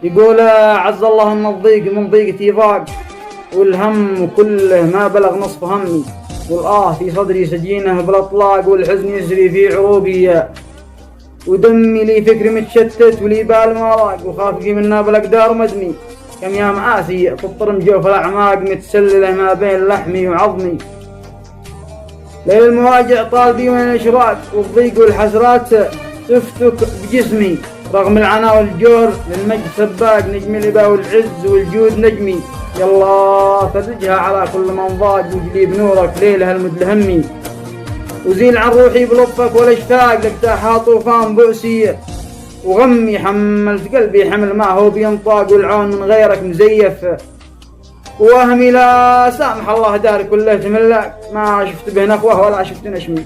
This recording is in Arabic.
يقول عز الله ان الضيق من ضيقتي ضاق، والهم كله ما بلغ نصف همي، والآه في صدري سجينه بالاطلاق، والحزن يسري في عروقي، ودمي لي فكري متشتت ولي بال ما وخافقي منا بالاقدار مدمي. كم يا مآسي تضطرم جوف الاعماق متسلله ما بين لحمي وعظمي. ليل المواجع طالبي وين الاشراق، والضيق والحسرات تفتك بجسمي، رغم العنا والجور للمجد سباق، نجم الإباء والعز والجود نجمي. يالله فرجها على كل من ضاق، وجلي بنورك ليلها المدلهمي، وزيل عن روحي بلطفك والاشتاق، لاقتاحها طوفان بؤسي وغمي. حملت قلبي حمل ما هو بينطاق، والعون من غيرك مزيف، وهمي لا سامح الله دار كله تملاك، ما شفت به نخوه ولا شفت نشمي.